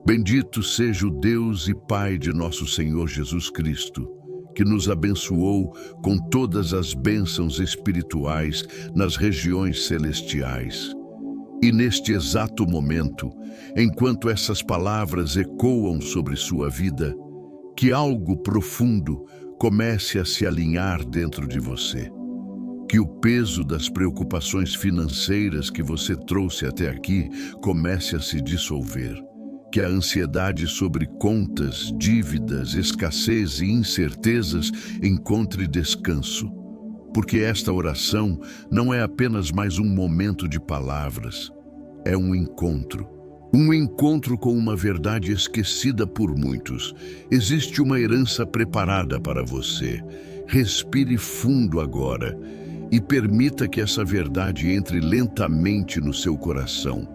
Bendito seja o Deus e Pai de nosso Senhor Jesus Cristo, que nos abençoou com todas as bênçãos espirituais nas regiões celestiais. E neste exato momento, enquanto essas palavras ecoam sobre sua vida, que algo profundo comece a se alinhar dentro de você. Que o peso das preocupações financeiras que você trouxe até aqui comece a se dissolver. Que a ansiedade sobre contas, dívidas, escassez e incertezas encontre descanso. Porque esta oração não é apenas mais um momento de palavras, é um encontro. Um encontro com uma verdade esquecida por muitos. Existe uma herança preparada para você. Respire fundo agora e permita que essa verdade entre lentamente no seu coração.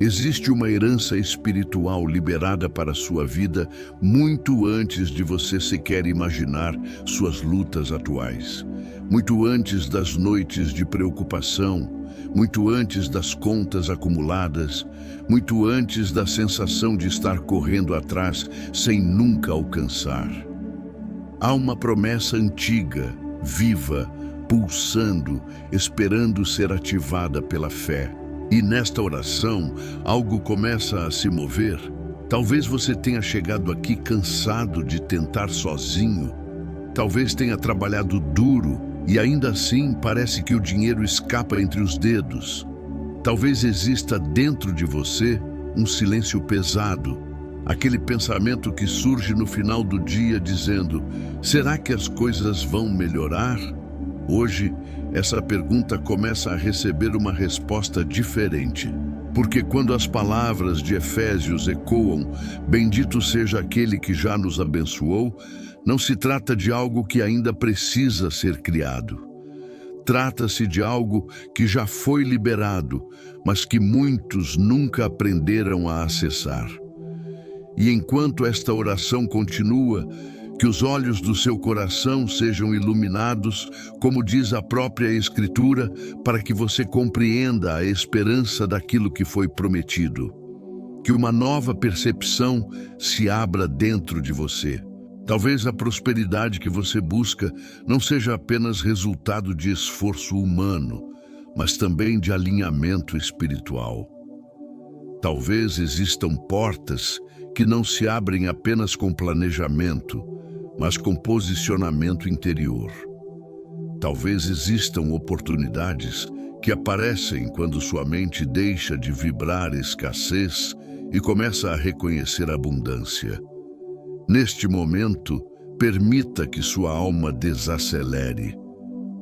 Existe uma herança espiritual liberada para a sua vida muito antes de você sequer imaginar suas lutas atuais. Muito antes das noites de preocupação, muito antes das contas acumuladas, muito antes da sensação de estar correndo atrás sem nunca alcançar. Há uma promessa antiga, viva, pulsando, esperando ser ativada pela fé. E nesta oração, algo começa a se mover. Talvez você tenha chegado aqui cansado de tentar sozinho. Talvez tenha trabalhado duro e ainda assim parece que o dinheiro escapa entre os dedos. Talvez exista dentro de você um silêncio pesado. Aquele pensamento que surge no final do dia dizendo: será que as coisas vão melhorar? Hoje, essa pergunta começa a receber uma resposta diferente. Porque quando as palavras de Efésios ecoam, bendito seja aquele que já nos abençoou, não se trata de algo que ainda precisa ser criado. Trata-se de algo que já foi liberado, mas que muitos nunca aprenderam a acessar. E enquanto esta oração continua, que os olhos do seu coração sejam iluminados, como diz a própria Escritura, para que você compreenda a esperança daquilo que foi prometido. Que uma nova percepção se abra dentro de você. Talvez a prosperidade que você busca não seja apenas resultado de esforço humano, mas também de alinhamento espiritual. Talvez existam portas que não se abrem apenas com planejamento, mas com posicionamento interior. Talvez existam oportunidades que aparecem quando sua mente deixa de vibrar escassez e começa a reconhecer abundância. Neste momento, permita que sua alma desacelere.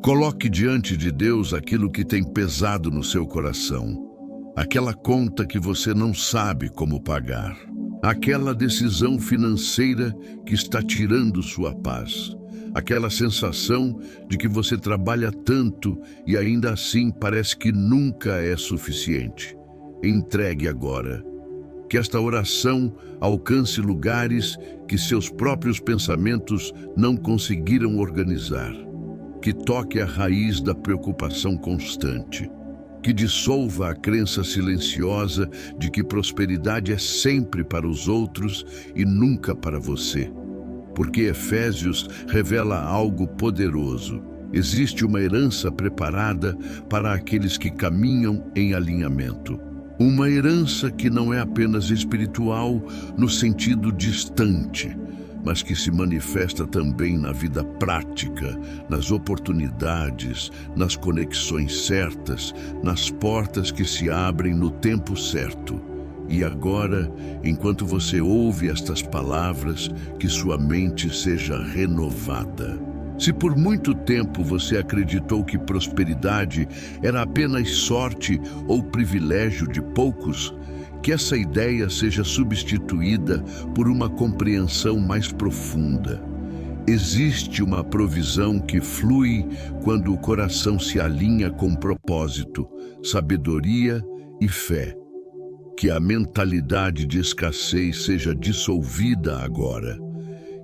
Coloque diante de Deus aquilo que tem pesado no seu coração, aquela conta que você não sabe como pagar. Aquela decisão financeira que está tirando sua paz. Aquela sensação de que você trabalha tanto e ainda assim parece que nunca é suficiente. Entregue agora. Que esta oração alcance lugares que seus próprios pensamentos não conseguiram organizar. Que toque a raiz da preocupação constante. Que dissolva a crença silenciosa de que prosperidade é sempre para os outros e nunca para você. Porque Efésios revela algo poderoso. Existe uma herança preparada para aqueles que caminham em alinhamento. Uma herança que não é apenas espiritual no sentido distante, mas que se manifesta também na vida prática, nas oportunidades, nas conexões certas, nas portas que se abrem no tempo certo. E agora, enquanto você ouve estas palavras, que sua mente seja renovada. Se por muito tempo você acreditou que prosperidade era apenas sorte ou privilégio de poucos, que essa ideia seja substituída por uma compreensão mais profunda. Existe uma provisão que flui quando o coração se alinha com propósito, sabedoria e fé. Que a mentalidade de escassez seja dissolvida agora.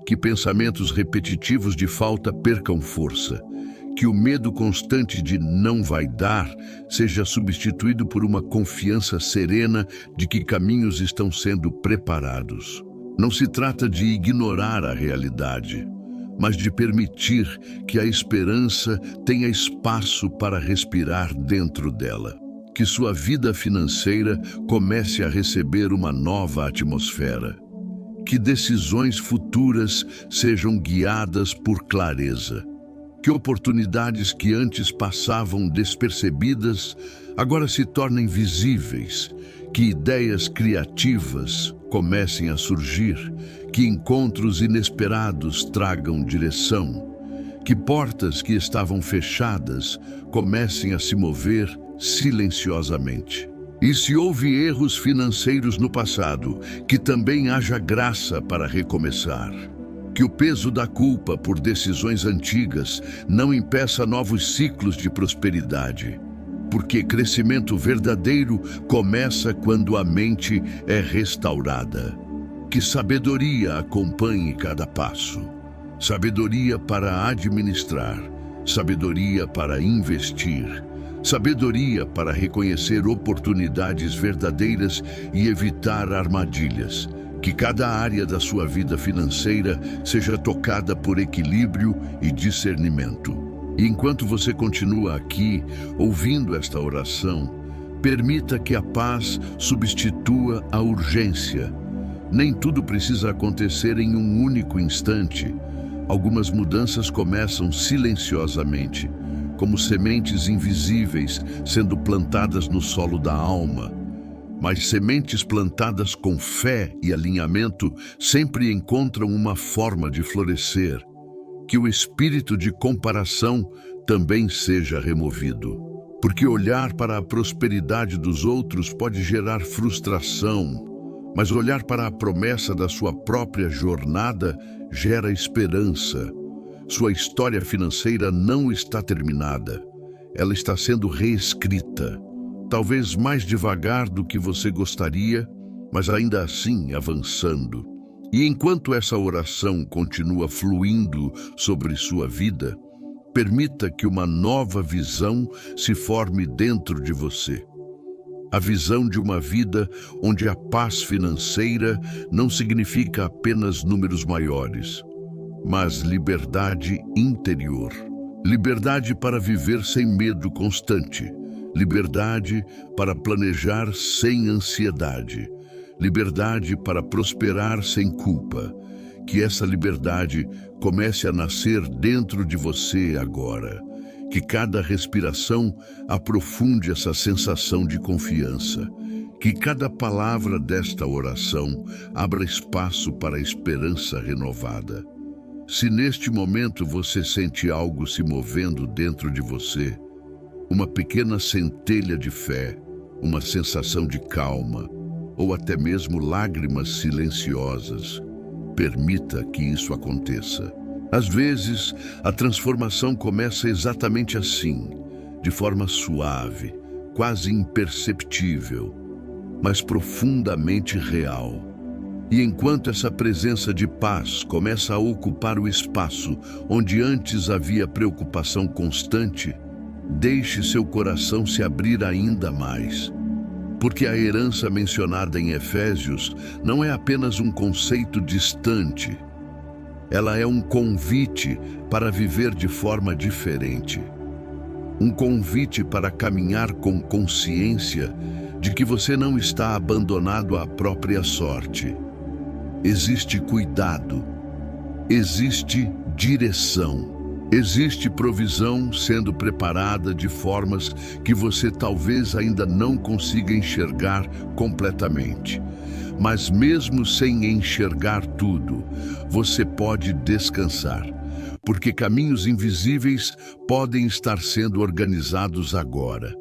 Que pensamentos repetitivos de falta percam força. Que o medo constante de não vai dar seja substituído por uma confiança serena de que caminhos estão sendo preparados. Não se trata de ignorar a realidade, mas de permitir que a esperança tenha espaço para respirar dentro dela. Que sua vida financeira comece a receber uma nova atmosfera. Que decisões futuras sejam guiadas por clareza. Que oportunidades que antes passavam despercebidas agora se tornem visíveis. Que ideias criativas comecem a surgir. Que encontros inesperados tragam direção. Que portas que estavam fechadas comecem a se mover silenciosamente. E se houve erros financeiros no passado, que também haja graça para recomeçar. Que o peso da culpa por decisões antigas não impeça novos ciclos de prosperidade, porque crescimento verdadeiro começa quando a mente é restaurada. Que sabedoria acompanhe cada passo. Sabedoria para administrar, sabedoria para investir, sabedoria para reconhecer oportunidades verdadeiras e evitar armadilhas. Que cada área da sua vida financeira seja tocada por equilíbrio e discernimento. E enquanto você continua aqui, ouvindo esta oração, permita que a paz substitua a urgência. Nem tudo precisa acontecer em um único instante. Algumas mudanças começam silenciosamente, como sementes invisíveis sendo plantadas no solo da alma. Mas sementes plantadas com fé e alinhamento sempre encontram uma forma de florescer. Que o espírito de comparação também seja removido. Porque olhar para a prosperidade dos outros pode gerar frustração, mas olhar para a promessa da sua própria jornada gera esperança. Sua história financeira não está terminada. Ela está sendo reescrita. Talvez mais devagar do que você gostaria, mas ainda assim avançando. E enquanto essa oração continua fluindo sobre sua vida, permita que uma nova visão se forme dentro de você. A visão de uma vida onde a paz financeira não significa apenas números maiores, mas liberdade interior. Liberdade para viver sem medo constante. Liberdade para planejar sem ansiedade. Liberdade para prosperar sem culpa. Que essa liberdade comece a nascer dentro de você agora. Que cada respiração aprofunde essa sensação de confiança. Que cada palavra desta oração abra espaço para a esperança renovada. Se neste momento você sente algo se movendo dentro de você, uma pequena centelha de fé, uma sensação de calma, ou até mesmo lágrimas silenciosas, permita que isso aconteça. Às vezes, a transformação começa exatamente assim, de forma suave, quase imperceptível, mas profundamente real. E enquanto essa presença de paz começa a ocupar o espaço onde antes havia preocupação constante, deixe seu coração se abrir ainda mais. Porque a herança mencionada em Efésios não é apenas um conceito distante. Ela é um convite para viver de forma diferente. Um convite para caminhar com consciência de que você não está abandonado à própria sorte. Existe cuidado, existe direção. Existe provisão sendo preparada de formas que você talvez ainda não consiga enxergar completamente. Mas mesmo sem enxergar tudo, você pode descansar, porque caminhos invisíveis podem estar sendo organizados agora.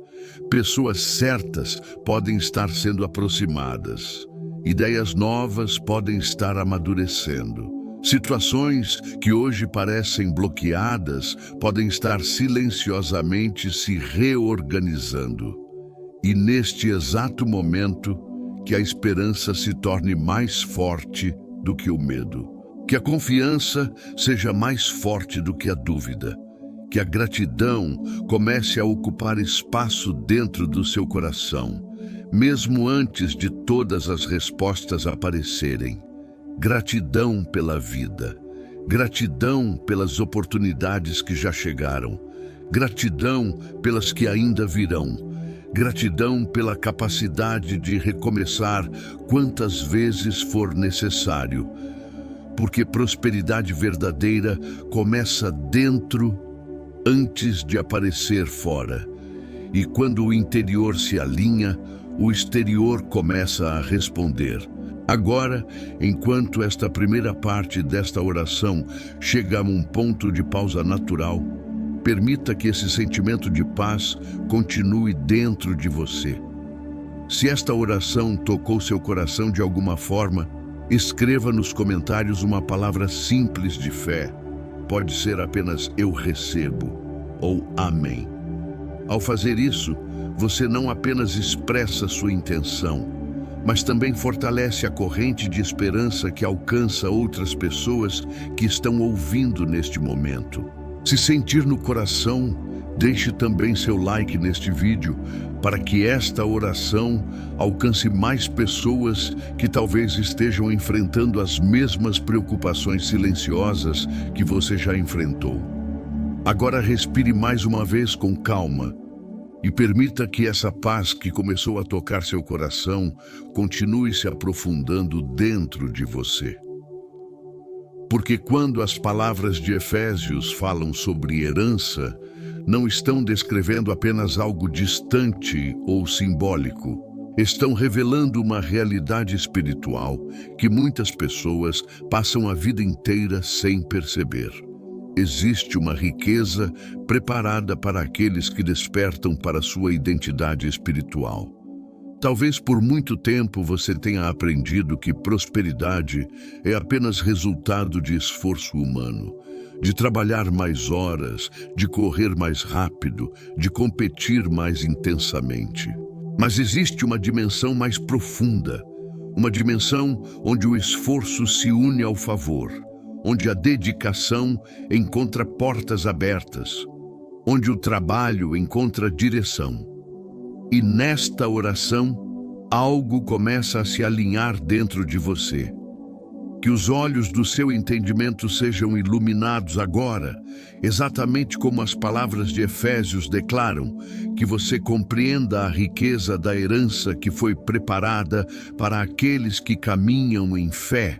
Pessoas certas podem estar sendo aproximadas. Ideias novas podem estar amadurecendo. Situações que hoje parecem bloqueadas podem estar silenciosamente se reorganizando. E neste exato momento, que a esperança se torne mais forte do que o medo. Que a confiança seja mais forte do que a dúvida. Que a gratidão comece a ocupar espaço dentro do seu coração, mesmo antes de todas as respostas aparecerem. Gratidão pela vida, gratidão pelas oportunidades que já chegaram, gratidão pelas que ainda virão, gratidão pela capacidade de recomeçar quantas vezes for necessário, porque prosperidade verdadeira começa dentro antes de aparecer fora. E quando o interior se alinha, o exterior começa a responder. Agora, enquanto esta primeira parte desta oração chega a um ponto de pausa natural, permita que esse sentimento de paz continue dentro de você. Se esta oração tocou seu coração de alguma forma, escreva nos comentários uma palavra simples de fé. Pode ser apenas "eu recebo" ou "amém". Ao fazer isso, você não apenas expressa sua intenção, mas também fortalece a corrente de esperança que alcança outras pessoas que estão ouvindo neste momento. Se sentir no coração, deixe também seu like neste vídeo para que esta oração alcance mais pessoas que talvez estejam enfrentando as mesmas preocupações silenciosas que você já enfrentou. Agora respire mais uma vez com calma e permita que essa paz que começou a tocar seu coração continue se aprofundando dentro de você. Porque quando as palavras de Efésios falam sobre herança, não estão descrevendo apenas algo distante ou simbólico. Estão revelando uma realidade espiritual que muitas pessoas passam a vida inteira sem perceber. Existe uma riqueza preparada para aqueles que despertam para sua identidade espiritual. Talvez por muito tempo você tenha aprendido que prosperidade é apenas resultado de esforço humano, de trabalhar mais horas, de correr mais rápido, de competir mais intensamente. Mas existe uma dimensão mais profunda, uma dimensão onde o esforço se une ao favor, onde a dedicação encontra portas abertas, onde o trabalho encontra direção. E nesta oração, algo começa a se alinhar dentro de você. Que os olhos do seu entendimento sejam iluminados agora, exatamente como as palavras de Efésios declaram, que você compreenda a riqueza da herança que foi preparada para aqueles que caminham em fé.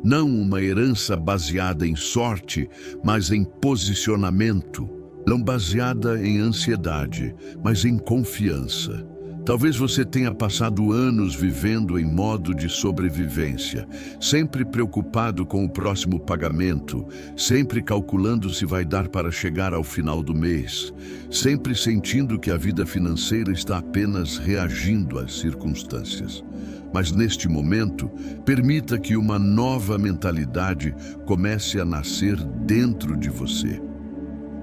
Não uma herança baseada em sorte, mas em posicionamento. Não baseada em ansiedade, mas em confiança. Talvez você tenha passado anos vivendo em modo de sobrevivência, sempre preocupado com o próximo pagamento, sempre calculando se vai dar para chegar ao final do mês, sempre sentindo que a vida financeira está apenas reagindo às circunstâncias. Mas neste momento, permita que uma nova mentalidade comece a nascer dentro de você.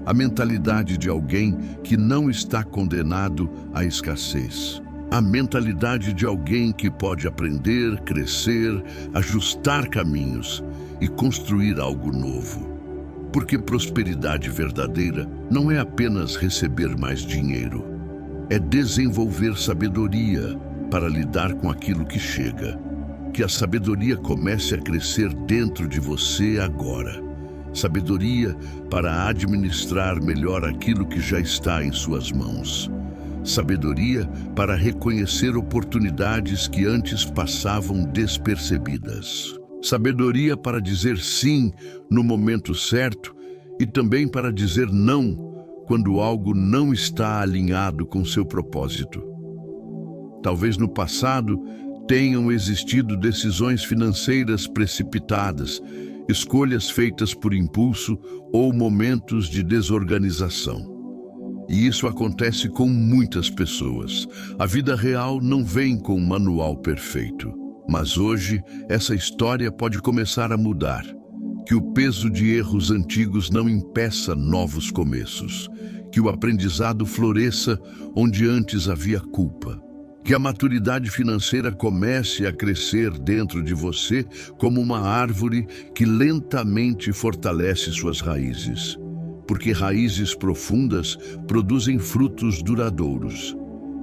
A mentalidade de alguém que não está condenado à escassez. A mentalidade de alguém que pode aprender, crescer, ajustar caminhos e construir algo novo. Porque prosperidade verdadeira não é apenas receber mais dinheiro. É desenvolver sabedoria para lidar com aquilo que chega. Que a sabedoria comece a crescer dentro de você agora. Sabedoria para administrar melhor aquilo que já está em suas mãos. Sabedoria para reconhecer oportunidades que antes passavam despercebidas. Sabedoria para dizer sim no momento certo e também para dizer não quando algo não está alinhado com seu propósito. Talvez no passado tenham existido decisões financeiras precipitadas, escolhas feitas por impulso ou momentos de desorganização. E isso acontece com muitas pessoas. A vida real não vem com um manual perfeito. Mas hoje, essa história pode começar a mudar. Que o peso de erros antigos não impeça novos começos. Que o aprendizado floresça onde antes havia culpa. Que a maturidade financeira comece a crescer dentro de você como uma árvore que lentamente fortalece suas raízes. porque raízes profundas produzem frutos duradouros.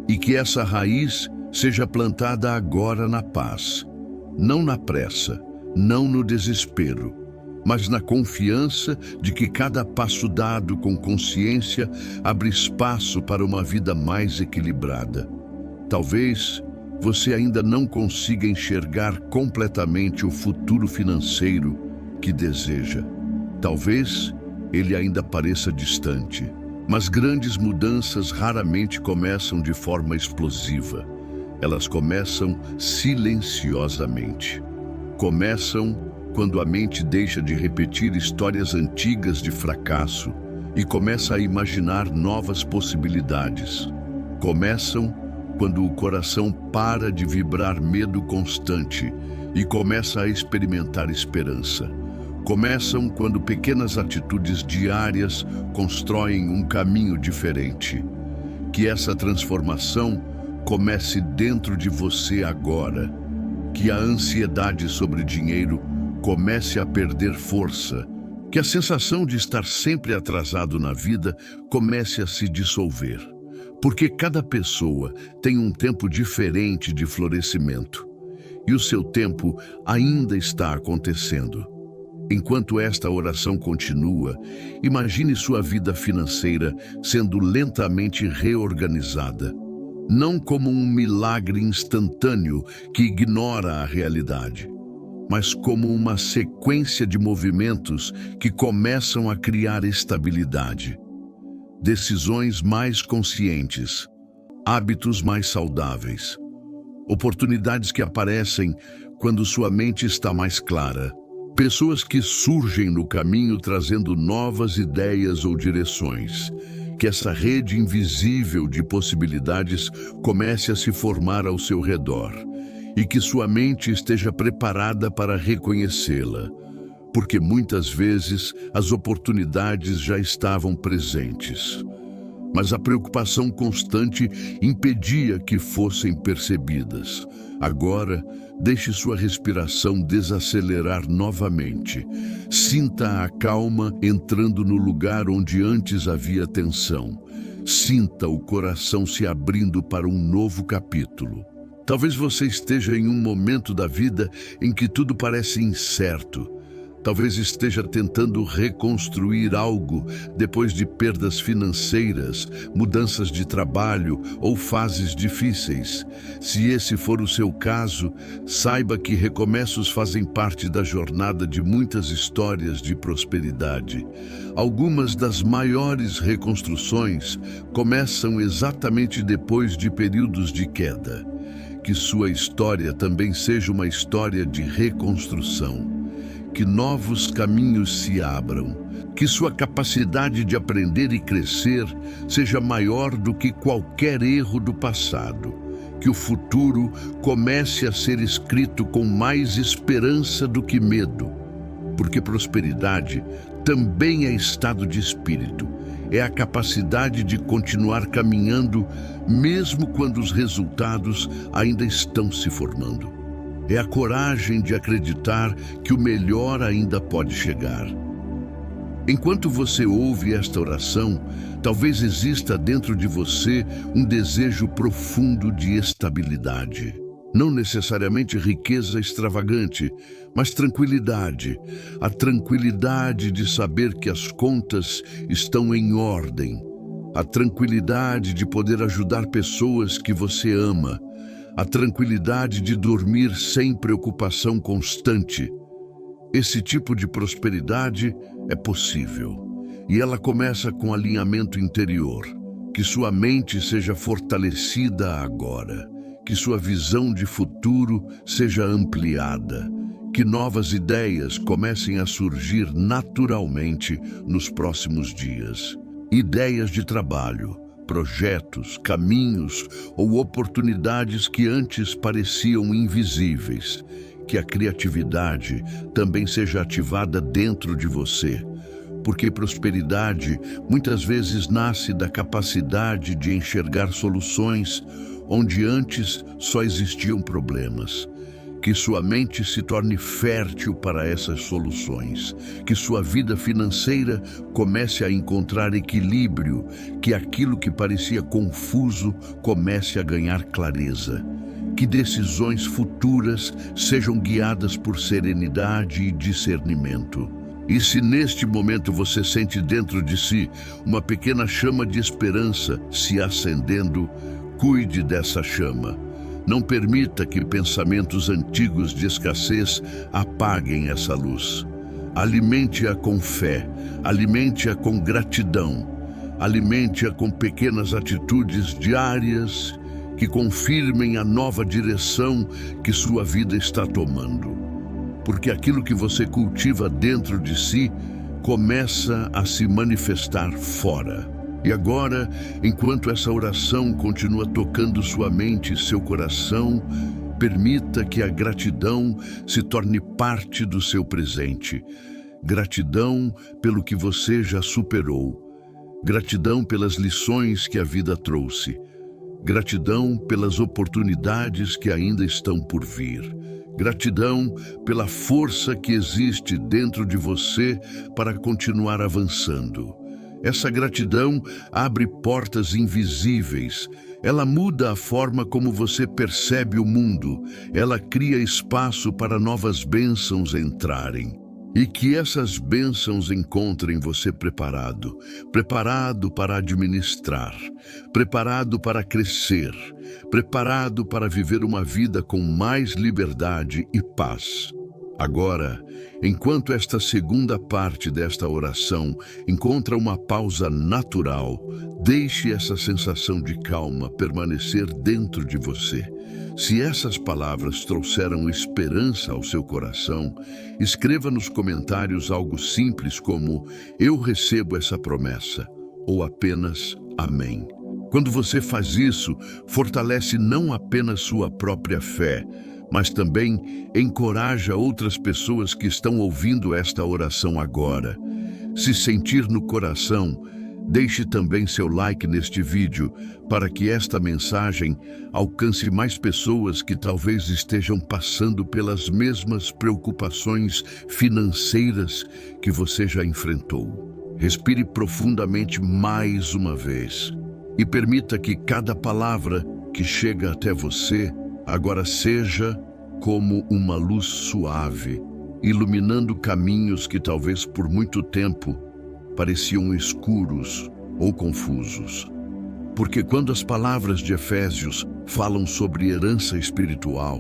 E que essa raiz seja plantada agora na paz, não na pressa, não no desespero, mas na confiança de que cada passo dado com consciência abre espaço para uma vida mais equilibrada. Talvez você ainda não consiga enxergar completamente o futuro financeiro que deseja. Talvez ele ainda pareça distante, mas grandes mudanças raramente começam de forma explosiva. Elas começam silenciosamente. Começam quando a mente deixa de repetir histórias antigas de fracasso e começa a imaginar novas possibilidades. Começam quando o coração para de vibrar medo constante e começa a experimentar esperança. Começam quando pequenas atitudes diárias constroem um caminho diferente. Que essa transformação comece dentro de você agora. Que a ansiedade sobre dinheiro comece a perder força. Que a sensação de estar sempre atrasado na vida comece a se dissolver. Porque cada pessoa tem um tempo diferente de florescimento. E o seu tempo ainda está acontecendo. Enquanto esta oração continua, imagine sua vida financeira sendo lentamente reorganizada. Não como um milagre instantâneo que ignora a realidade, mas como uma sequência de movimentos que começam a criar estabilidade. Decisões mais conscientes, hábitos mais saudáveis, oportunidades que aparecem quando sua mente está mais clara, pessoas que surgem no caminho trazendo novas ideias ou direções. Que essa rede invisível de possibilidades comece a se formar ao seu redor e que sua mente esteja preparada para reconhecê-la, porque muitas vezes as oportunidades já estavam presentes, mas a preocupação constante impedia que fossem percebidas. Agora, deixe sua respiração desacelerar novamente. Sinta a calma entrando no lugar onde antes havia tensão. Sinta o coração se abrindo para um novo capítulo. Talvez você esteja em um momento da vida em que tudo parece incerto. Talvez esteja tentando reconstruir algo depois de perdas financeiras, mudanças de trabalho ou fases difíceis. Se esse for o seu caso, saiba que recomeços fazem parte da jornada de muitas histórias de prosperidade. Algumas das maiores reconstruções começam exatamente depois de períodos de queda. Que sua história também seja uma história de reconstrução. Que novos caminhos se abram, que sua capacidade de aprender e crescer seja maior do que qualquer erro do passado, que o futuro comece a ser escrito com mais esperança do que medo, porque prosperidade também é estado de espírito, é a capacidade de continuar caminhando mesmo quando os resultados ainda estão se formando. É a coragem de acreditar que o melhor ainda pode chegar. Enquanto você ouve esta oração, talvez exista dentro de você um desejo profundo de estabilidade. Não necessariamente riqueza extravagante, mas tranquilidade. A tranquilidade de saber que as contas estão em ordem. A tranquilidade de poder ajudar pessoas que você ama. A tranquilidade de dormir sem preocupação constante. Esse tipo de prosperidade é possível, e ela começa com alinhamento interior. Que sua mente seja fortalecida agora, que sua visão de futuro seja ampliada, que novas ideias comecem a surgir naturalmente nos próximos dias. Ideias de trabalho, projetos, caminhos ou oportunidades que antes pareciam invisíveis. Que a criatividade também seja ativada dentro de você, porque prosperidade muitas vezes nasce da capacidade de enxergar soluções onde antes só existiam problemas. Que sua mente se torne fértil para essas soluções, que sua vida financeira comece a encontrar equilíbrio, que aquilo que parecia confuso comece a ganhar clareza. Que decisões futuras sejam guiadas por serenidade e discernimento. E se neste momento você sente dentro de si uma pequena chama de esperança se acendendo, cuide dessa chama. Não permita que pensamentos antigos de escassez apaguem essa luz. Alimente-a com fé, alimente-a com gratidão, alimente-a com pequenas atitudes diárias que confirmem a nova direção que sua vida está tomando. Porque aquilo que você cultiva dentro de si começa a se manifestar fora. E agora, enquanto essa oração continua tocando sua mente e seu coração, permita que a gratidão se torne parte do seu presente. Gratidão pelo que você já superou. Gratidão pelas lições que a vida trouxe. Gratidão pelas oportunidades que ainda estão por vir. Gratidão pela força que existe dentro de você para continuar avançando. Essa gratidão abre portas invisíveis. Ela muda a forma como você percebe o mundo. Ela cria espaço para novas bênçãos entrarem. E que essas bênçãos encontrem você preparado. Preparado para administrar. Preparado para crescer. Preparado para viver uma vida com mais liberdade e paz. Agora, enquanto esta segunda parte desta oração encontra uma pausa natural, deixe essa sensação de calma permanecer dentro de você. Se essas palavras trouxeram esperança ao seu coração, escreva nos comentários algo simples como "Eu recebo essa promessa" ou apenas "Amém". Quando você faz isso, fortalece não apenas sua própria fé, mas também encoraja outras pessoas que estão ouvindo esta oração agora. Se sentir no coração, deixe também seu like neste vídeo para que esta mensagem alcance mais pessoas que talvez estejam passando pelas mesmas preocupações financeiras que você já enfrentou. Respire profundamente mais uma vez e permita que cada palavra que chega até você agora seja como uma luz suave, iluminando caminhos que talvez por muito tempo pareciam escuros ou confusos. Porque quando as palavras de Efésios falam sobre herança espiritual,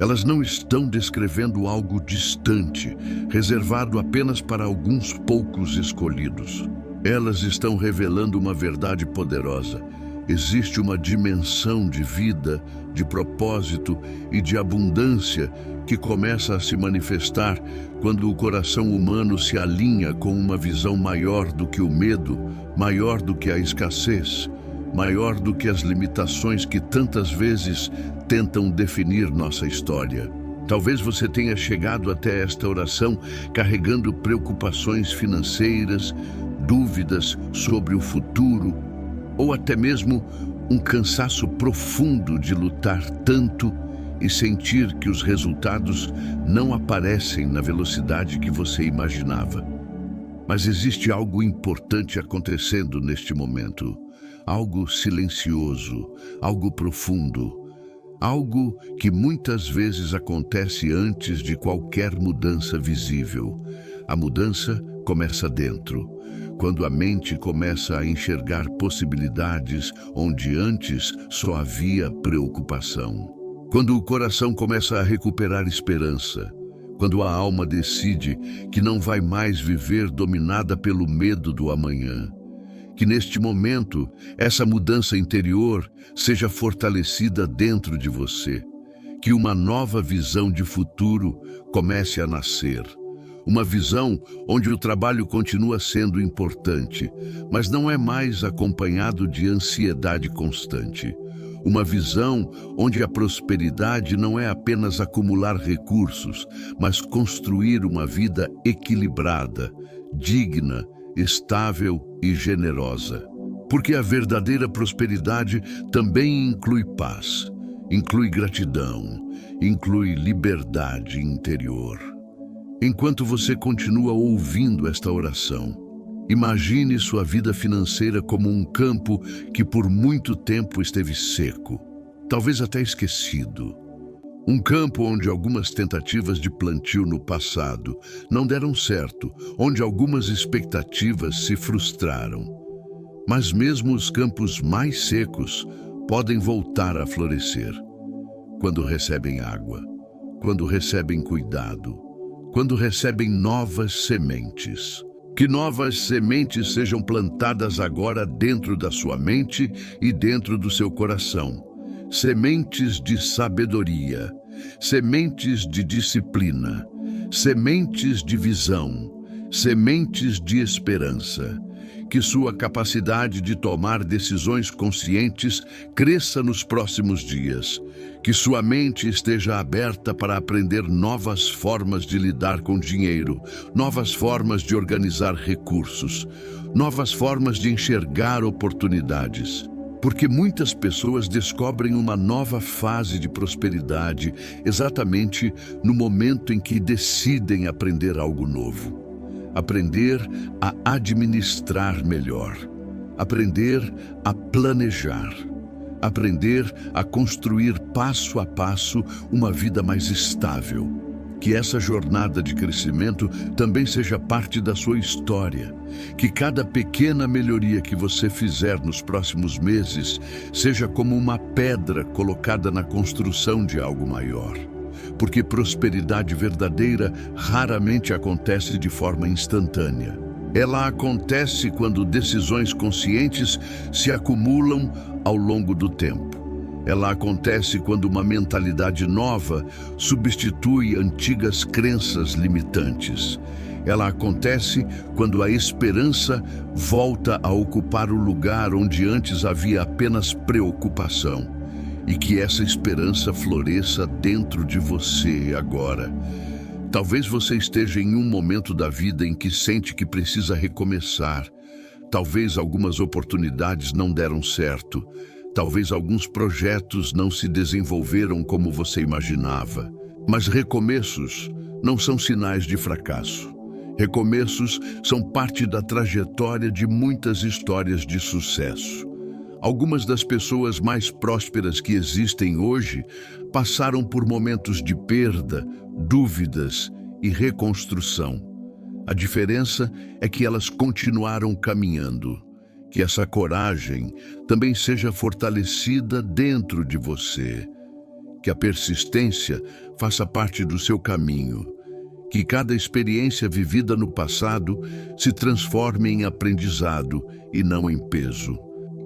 elas não estão descrevendo algo distante, reservado apenas para alguns poucos escolhidos. Elas estão revelando uma verdade poderosa. Existe uma dimensão de vida, de propósito e de abundância que começa a se manifestar quando o coração humano se alinha com uma visão maior do que o medo, maior do que a escassez, maior do que as limitações que tantas vezes tentam definir nossa história. Talvez você tenha chegado até esta oração carregando preocupações financeiras, dúvidas sobre o futuro, ou até mesmo um cansaço profundo de lutar tanto e sentir que os resultados não aparecem na velocidade que você imaginava. Mas existe algo importante acontecendo neste momento, algo silencioso, algo profundo, algo que muitas vezes acontece antes de qualquer mudança visível. A mudança começa dentro. Quando a mente começa a enxergar possibilidades onde antes só havia preocupação. Quando o coração começa a recuperar esperança. Quando a alma decide que não vai mais viver dominada pelo medo do amanhã. Que neste momento, essa mudança interior seja fortalecida dentro de você. Que uma nova visão de futuro comece a nascer. Uma visão onde o trabalho continua sendo importante, mas não é mais acompanhado de ansiedade constante. Uma visão onde a prosperidade não é apenas acumular recursos, mas construir uma vida equilibrada, digna, estável e generosa. Porque a verdadeira prosperidade também inclui paz. inclui gratidão, inclui liberdade interior. Enquanto você continua ouvindo esta oração, imagine sua vida financeira como um campo que por muito tempo esteve seco, talvez até esquecido. Um campo onde algumas tentativas de plantio no passado não deram certo, onde algumas expectativas se frustraram. Mas mesmo os campos mais secos podem voltar a florescer quando recebem água, quando recebem cuidado, quando recebem novas sementes. Que novas sementes sejam plantadas agora dentro da sua mente e dentro do seu coração. Sementes de sabedoria, sementes de disciplina, sementes de visão, sementes de esperança. Que sua capacidade de tomar decisões conscientes cresça nos próximos dias. Que sua mente esteja aberta para aprender novas formas de lidar com dinheiro, novas formas de organizar recursos, novas formas de enxergar oportunidades. Porque muitas pessoas descobrem uma nova fase de prosperidade exatamente no momento em que decidem aprender algo novo. Aprender a administrar melhor, aprender a planejar, aprender a construir passo a passo uma vida mais estável. Que essa jornada de crescimento também seja parte da sua história. Que cada pequena melhoria que você fizer nos próximos meses seja como uma pedra colocada na construção de algo maior. Porque prosperidade verdadeira raramente acontece de forma instantânea. Ela acontece quando decisões conscientes se acumulam ao longo do tempo. Ela acontece quando uma mentalidade nova substitui antigas crenças limitantes. Ela acontece quando a esperança volta a ocupar o lugar onde antes havia apenas preocupação. E que essa esperança floresça dentro de você agora. Talvez você esteja em um momento da vida em que sente que precisa recomeçar. Talvez algumas oportunidades não deram certo. Talvez alguns projetos não se desenvolveram como você imaginava. Mas recomeços não são sinais de fracasso. Recomeços são parte da trajetória de muitas histórias de sucesso. Algumas das pessoas mais prósperas que existem hoje passaram por momentos de perda, dúvidas e reconstrução. A diferença é que elas continuaram caminhando. Que essa coragem também seja fortalecida dentro de você. Que a persistência faça parte do seu caminho. Que cada experiência vivida no passado se transforme em aprendizado e não em peso.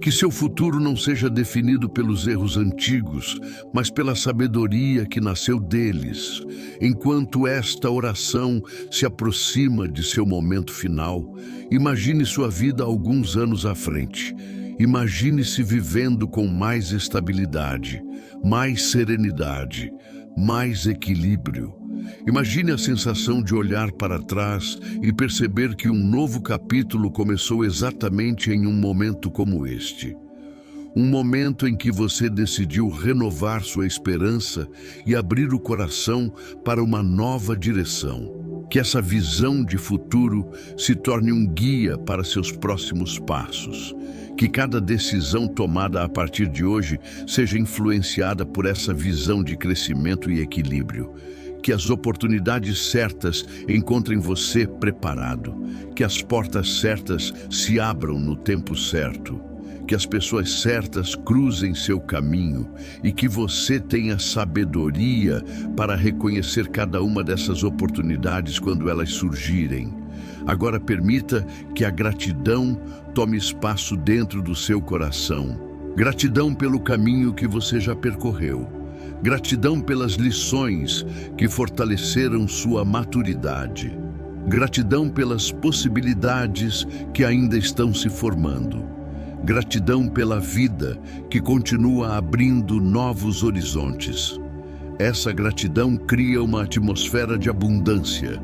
Que seu futuro não seja definido pelos erros antigos, mas pela sabedoria que nasceu deles. Enquanto esta oração se aproxima de seu momento final, imagine sua vida alguns anos à frente. Imagine-se vivendo com mais estabilidade, mais serenidade, mais equilíbrio. Imagine a sensação de olhar para trás e perceber que um novo capítulo começou exatamente em um momento como este. Um momento em que você decidiu renovar sua esperança e abrir o coração para uma nova direção. Que essa visão de futuro se torne um guia para seus próximos passos. Que cada decisão tomada a partir de hoje seja influenciada por essa visão de crescimento e equilíbrio. Que as oportunidades certas encontrem você preparado. Que as portas certas se abram no tempo certo. Que as pessoas certas cruzem seu caminho e que você tenha sabedoria para reconhecer cada uma dessas oportunidades quando elas surgirem. Agora permita que a gratidão tome espaço dentro do seu coração. Gratidão pelo caminho que você já percorreu. Gratidão pelas lições que fortaleceram sua maturidade. Gratidão pelas possibilidades que ainda estão se formando. Gratidão pela vida que continua abrindo novos horizontes. Essa gratidão cria uma atmosfera de abundância.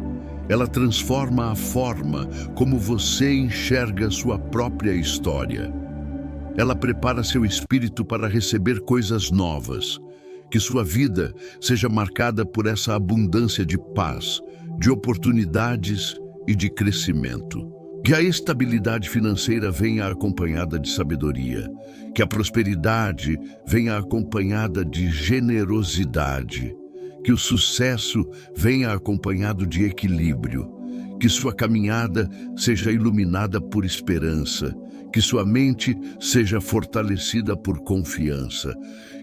Ela transforma a forma como você enxerga sua própria história. Ela prepara seu espírito para receber coisas novas. Que sua vida seja marcada por essa abundância de paz, de oportunidades e de crescimento. Que a estabilidade financeira venha acompanhada de sabedoria. Que a prosperidade venha acompanhada de generosidade. Que o sucesso venha acompanhado de equilíbrio. Que sua caminhada seja iluminada por esperança. Que sua mente seja fortalecida por confiança.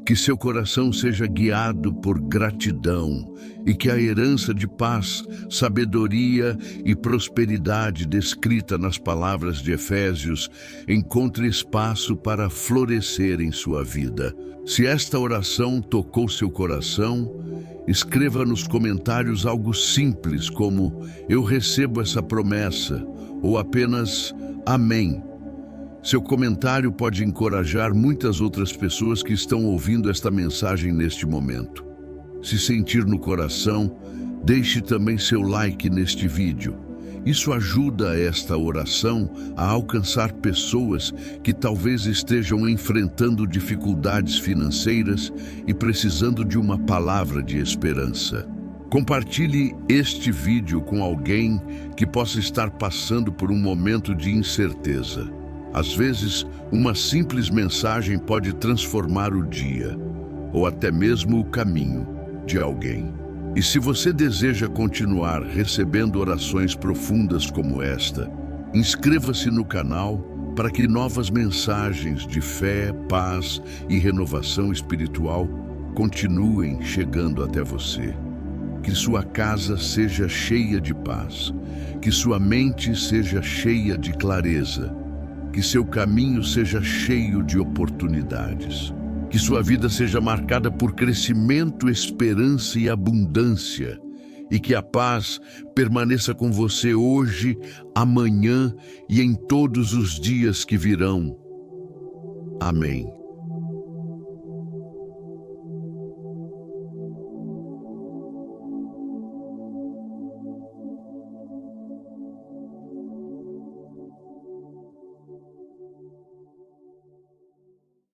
Que seu coração seja guiado por gratidão e que a herança de paz, sabedoria e prosperidade descrita nas palavras de Efésios encontre espaço para florescer em sua vida. Se esta oração tocou seu coração, escreva nos comentários algo simples como "Eu recebo essa promessa" ou apenas "Amém". Seu comentário pode encorajar muitas outras pessoas que estão ouvindo esta mensagem neste momento. Se sentir no coração, deixe também seu like neste vídeo. Isso ajuda esta oração a alcançar pessoas que talvez estejam enfrentando dificuldades financeiras e precisando de uma palavra de esperança. Compartilhe este vídeo com alguém que possa estar passando por um momento de incerteza. Às vezes, uma simples mensagem pode transformar o dia, ou até mesmo o caminho de alguém. E se você deseja continuar recebendo orações profundas como esta, inscreva-se no canal para que novas mensagens de fé, paz e renovação espiritual continuem chegando até você. Que sua casa seja cheia de paz, que sua mente seja cheia de clareza, que seu caminho seja cheio de oportunidades. Que sua vida seja marcada por crescimento, esperança e abundância. E que a paz permaneça com você hoje, amanhã e em todos os dias que virão. Amém.